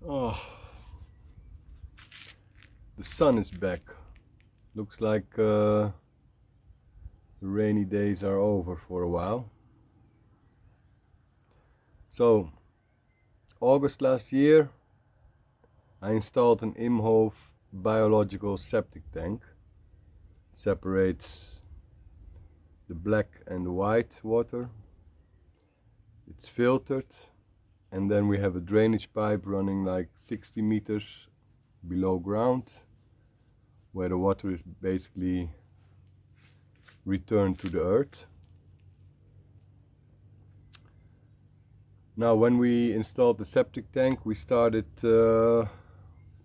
Oh, the sun is back. Looks like the rainy days are over for a while. So, August last year, I installed an Imhof biological septic tank. It separates the black and the white water. It's filtered, and then we have a drainage pipe running like 60 meters below ground, where the water is basically returned to the earth. Now, when we installed the septic tank, we started,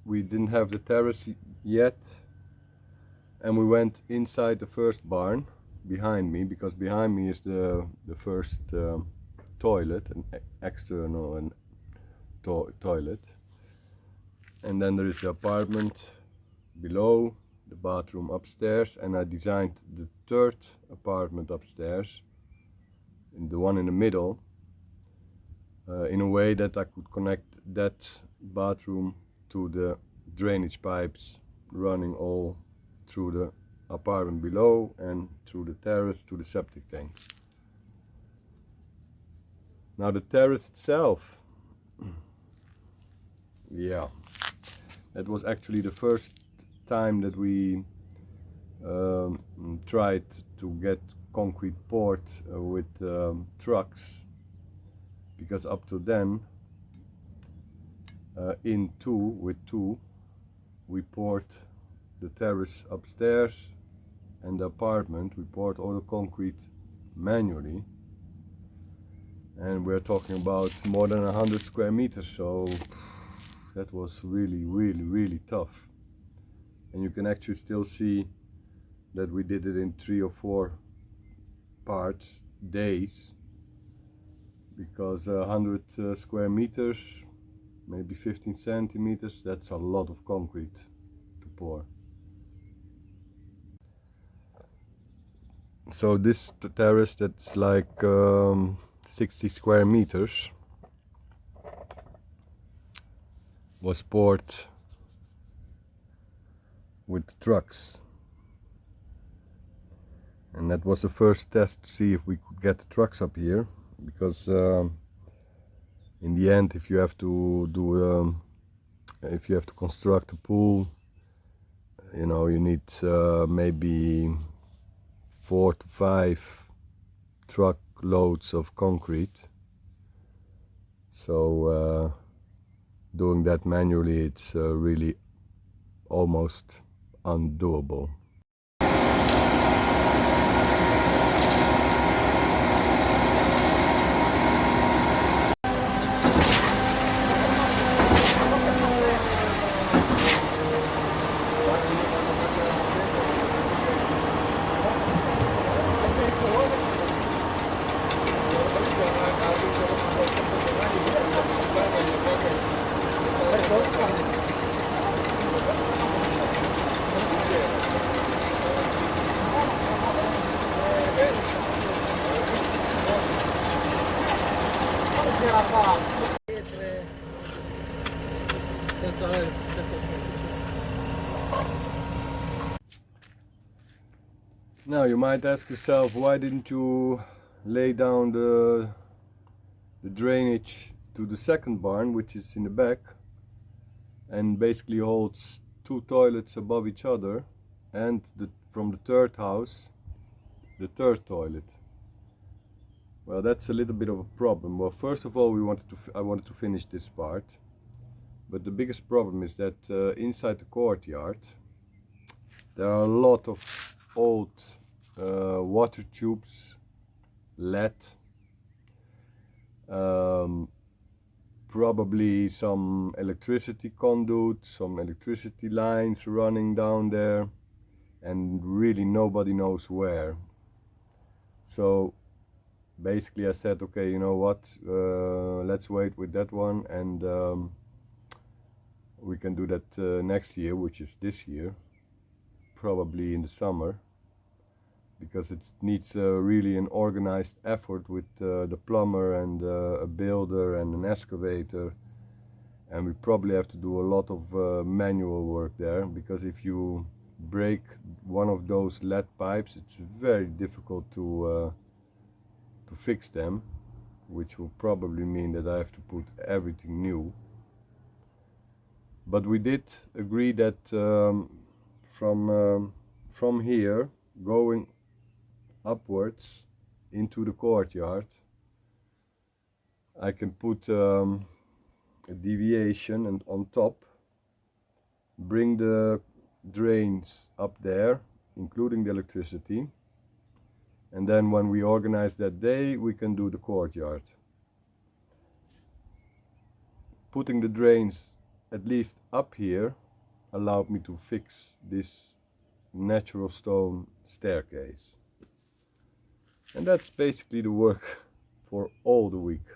we didn't have the terrace yet, and we went inside the first barn behind me, because behind me is the first toilet, an external and toilet, and then there is the apartment below, the bathroom upstairs, and I designed the third apartment upstairs, in the one in the middle, in a way that I could connect that bathroom to the drainage pipes running all through the apartment below and through the terrace to the septic tanks. Now the terrace itself, yeah, that was actually the first time that we tried to get concrete poured with trucks, because up to then with two we poured the terrace upstairs, and the apartment we poured all the concrete manually, and we're talking about more than 100 square meters, so that was really tough. And you can actually still see that we did it in 3 or 4 days, because 100 square meters, maybe 15 centimeters, that's a lot of concrete to pour. So this terrace, that's like 60 square meters, was poured with trucks, and that was the first test to see if we could get the trucks up here, because in the end, if you have to do if you have to construct a pool, you know, you need maybe 4 to 5 truck loads of concrete. So doing that manually, it's really almost undoable. Now you might ask yourself, why didn't you lay down the drainage to the second barn, which is in the back, and basically holds 2 toilets above each other, and from the third house, the third toilet? Well, that's a little bit of a problem. Well, first of all, I wanted to finish this part, but the biggest problem is that inside the courtyard there are a lot of old water tubes, lead, probably some electricity conduit, some electricity lines running down there, and really nobody knows where. So basically I said, okay, you know what, let's wait with that one, and we can do that next year, which is this year, probably in the summer, because it needs really an organized effort with the plumber and a builder and an excavator, and we probably have to do a lot of manual work there, because if you break one of those lead pipes, it's very difficult to fix them, which will probably mean that I have to put everything new. But we did agree that from here going upwards into the courtyard, I can put a deviation, and on top bring the drains up there, including the electricity, and then when we organize that day, we can do the courtyard. Putting the drains at least up here allowed me to fix this natural stone staircase. And that's basically the work for all the week.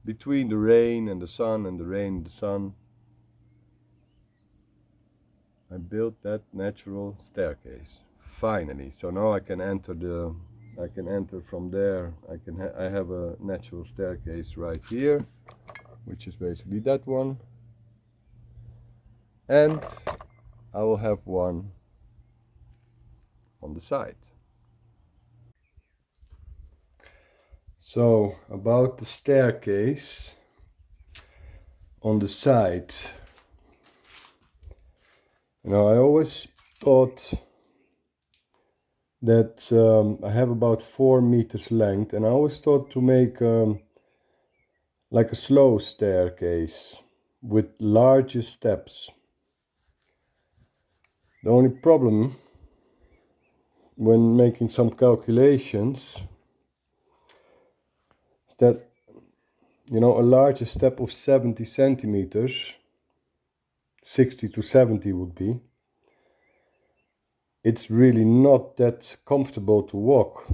Between the rain and the sun and the rain and the sun, I built that natural staircase. Finally. So now I can enter from there. I have a natural staircase right here, which is basically that one. And I will have one on the side. So about the staircase on the side, I always thought that I have about 4 meters length, and I always thought to make like a slow staircase with larger steps. The only problem when making some calculations is that a larger step of 70 centimeters, 60 to 70 would be, it's really not that comfortable to walk.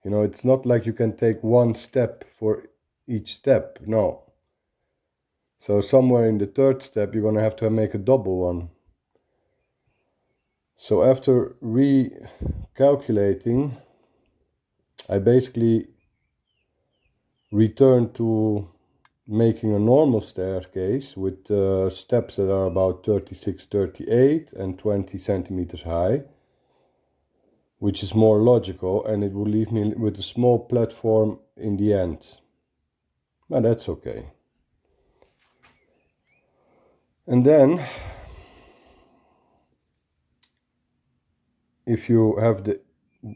It's not like you can take one step for each step, no. So somewhere in the third step you're gonna have to make a double one. So after recalculating, I basically returned to making a normal staircase with steps that are about 36, 38 and 20 centimeters high, which is more logical, and it will leave me with a small platform in the end. But that's okay. And then if you have the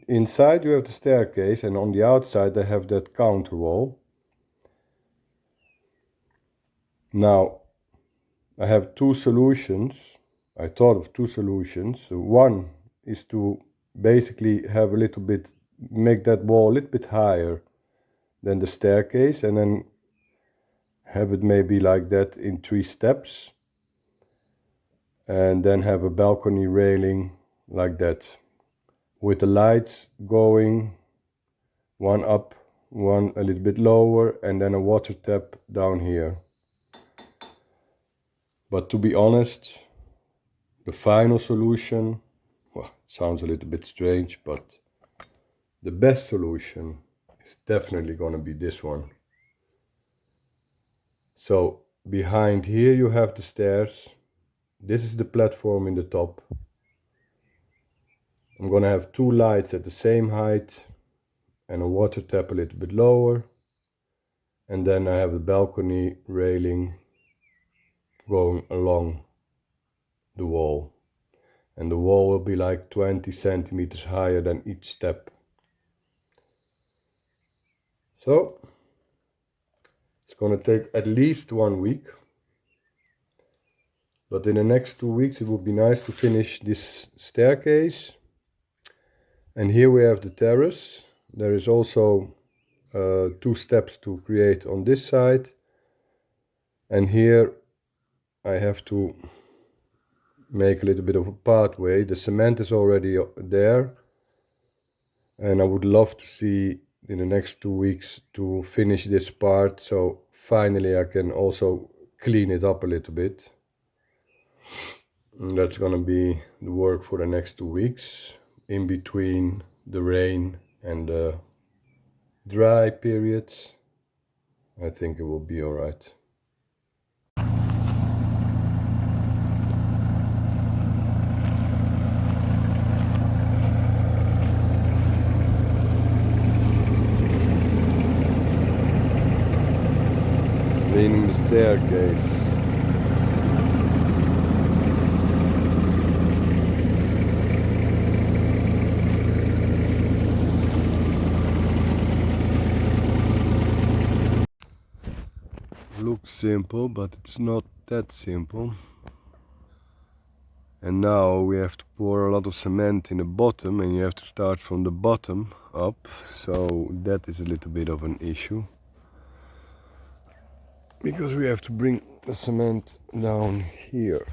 inside, you have the staircase, and on the outside I have that counter wall. Now I have two solutions. I thought of two solutions. One is to basically have a little bit, make that wall a little bit higher than the staircase, and then have it maybe like that in 3 steps, and then have a balcony railing like that, with the lights going one up, one a little bit lower, and then a water tap down here. But to be honest, the final solution, well, it sounds a little bit strange, but the best solution is definitely going to be this one. So behind here you have the stairs. This is the platform in the top. I'm going to have 2 lights at the same height and a water tap a little bit lower. And then I have a balcony railing going along the wall. And the wall will be like 20 centimeters higher than each step. So it's going to take at least 1 week. But in the next 2 weeks it would be nice to finish this staircase. And here we have the terrace. There is also 2 steps to create on this side. And here I have to make a little bit of a pathway. The cement is already there. And I would love to see in the next 2 weeks to finish this part. So finally I can also clean it up a little bit. And that's gonna be the work for the next 2 weeks, in between the rain and the dry periods. I think it will be all right. cleaning the staircase. Looks simple, but it's not that simple. And now we have to pour a lot of cement in the bottom, and you have to start from the bottom up, so that is a little bit of an issue. Because we have to bring the cement down here.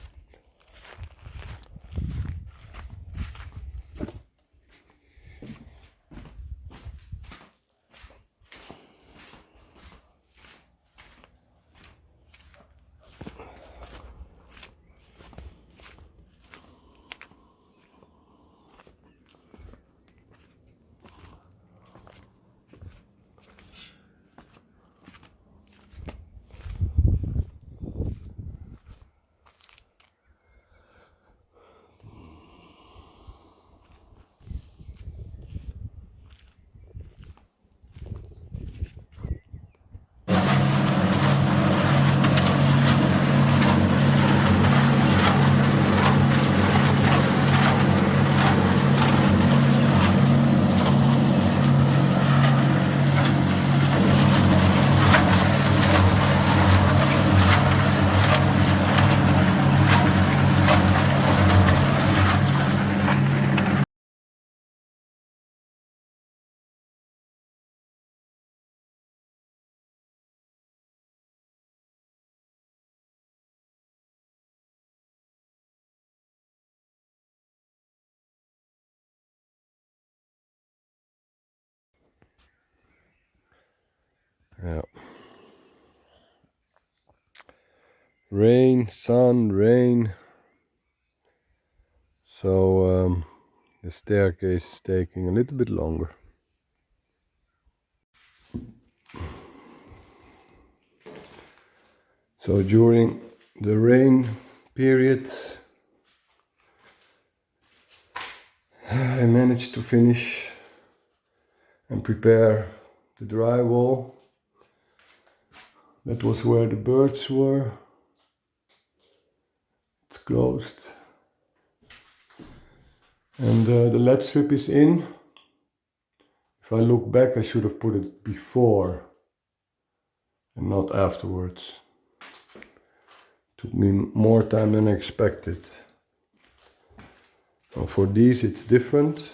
Yeah. Rain, sun, rain. So the staircase is taking a little bit longer. So during the rain period, I managed to finish and prepare the drywall. That was where the birds were. It's closed. And the LED strip is in. If I look back, I should have put it before and not afterwards. Took me more time than expected. Now for these it's different.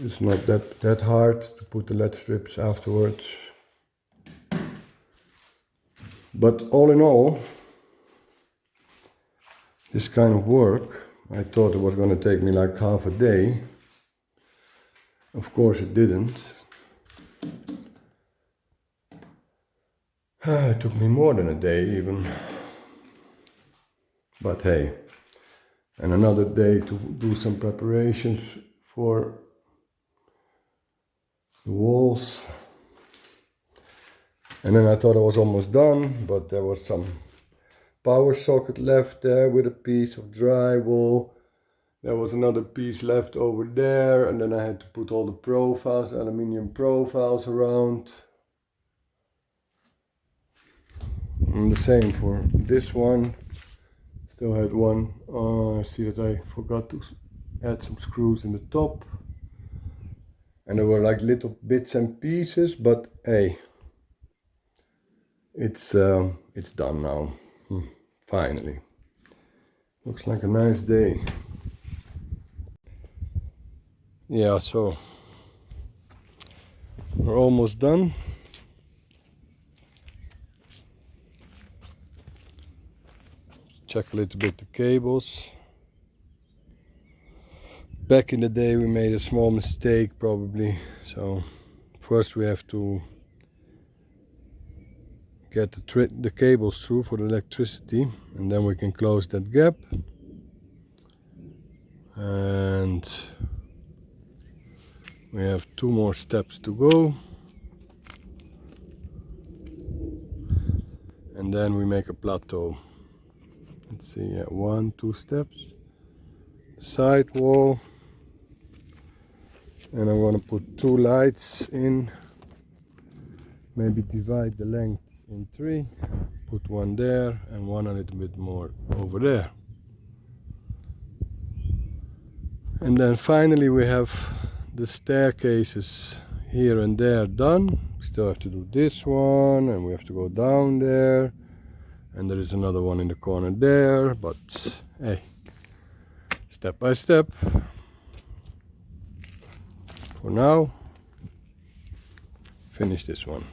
It's not that hard to put the LED strips afterwards. But all in all, this kind of work, I thought it was going to take me like half a day. Of course it didn't. It took me more than a day even. But hey, and another day to do some preparations for the walls. And then I thought I was almost done, but there was some power socket left there with a piece of drywall. There was another piece left over there, and then I had to put all the profiles, aluminium profiles around. And the same for this one. Still had one. See that I forgot to add some screws in the top. And there were like little bits and pieces, but hey, it's done now. Finally. Looks like a nice day. Yeah, so we're almost done. Check a little bit the cables. Back in the day we made a small mistake probably. So first we have to get the cables through for the electricity, and then we can close that gap. And we have 2 more steps to go. And then we make a plateau. Let's see, yeah, 1, 2 steps. Side wall. And I'm gonna put 2 lights in maybe divide the length in three, put one there and one a little bit more over there. And then finally we have the staircases here and there done. We still have to do this one, and we have to go down there, and there is another one in the corner there, but hey, step by step. For now, finish this one.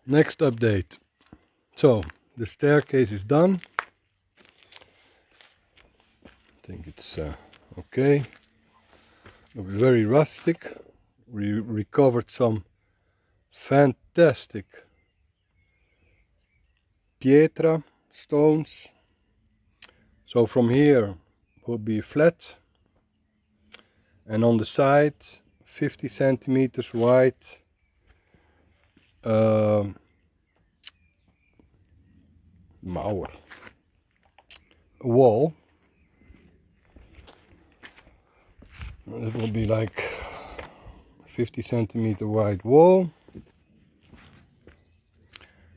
Next update. So the staircase is done. I think it's okay. Looks very rustic. We recovered some fantastic pietra stones. So from here will be flat, and on the side 50 centimeters wide wall. It will be like 50 centimeter wide wall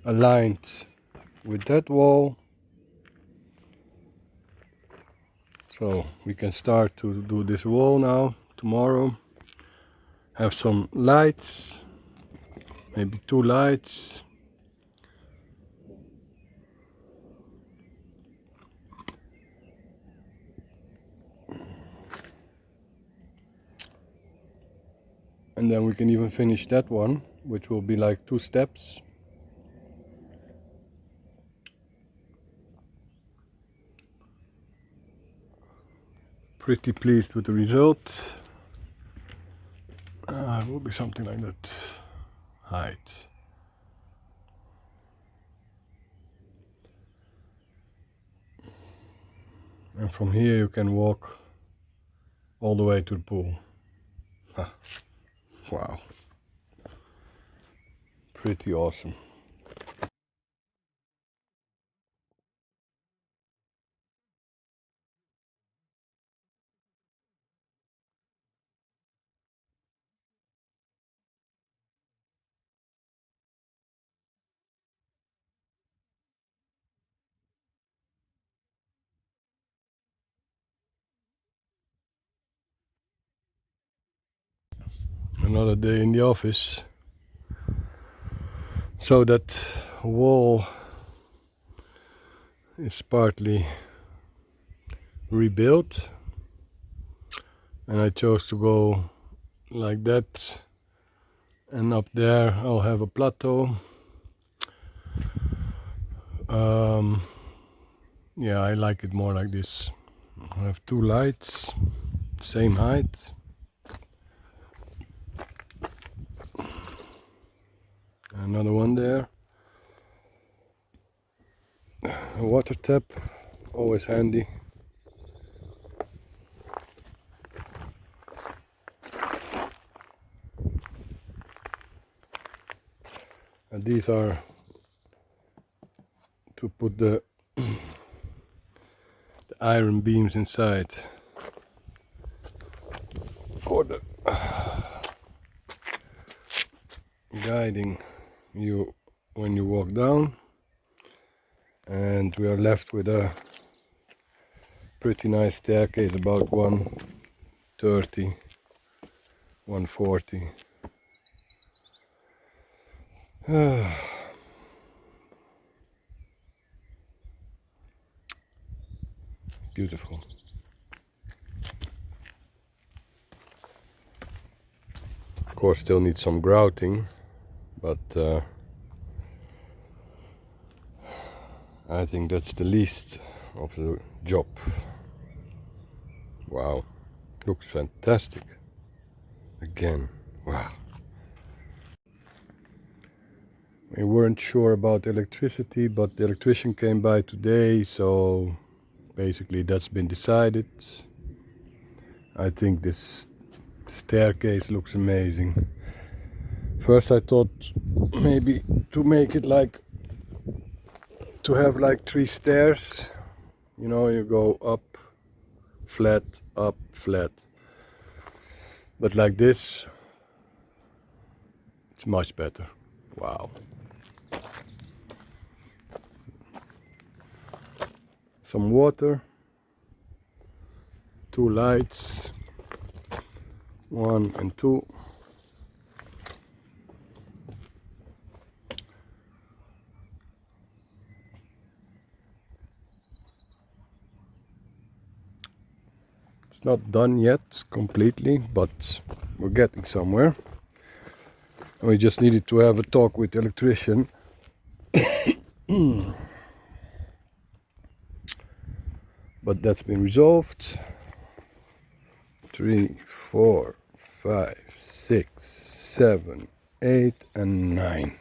aligned with that wall. So we can start to do this wall now, tomorrow. Have some lights, maybe 2 lights. And then we can even finish that one, which will be like 2 steps. Pretty pleased with the result. It will be something like that height. And from here you can walk all the way to the pool. Wow. Pretty awesome. Another day in the office. So that wall is partly rebuilt, and I chose to go like that, and up there I'll have a plateau. Yeah, I like it more like this. I have 2 lights, same height. Another one there. A water tap, always handy. And these are to put the iron beams inside for the guiding you when you walk down. And we are left with a pretty nice staircase, about 130, 140. Beautiful. Of course, still needs some grouting, but I think that's the least of the job. Wow, looks fantastic. Again, wow. We weren't sure about electricity, but the electrician came by today, so basically that's been decided. I think this staircase looks amazing. First I thought maybe to make it like to have like 3 stairs, you know, you go up, flat, up, flat. But like this, it's much better. Wow. Some water, 2 lights, 1 and 2. It's not done yet completely, but we're getting somewhere. And we just needed to have a talk with the electrician. But that's been resolved. 3, 4, 5, 6, 7, 8 and 9.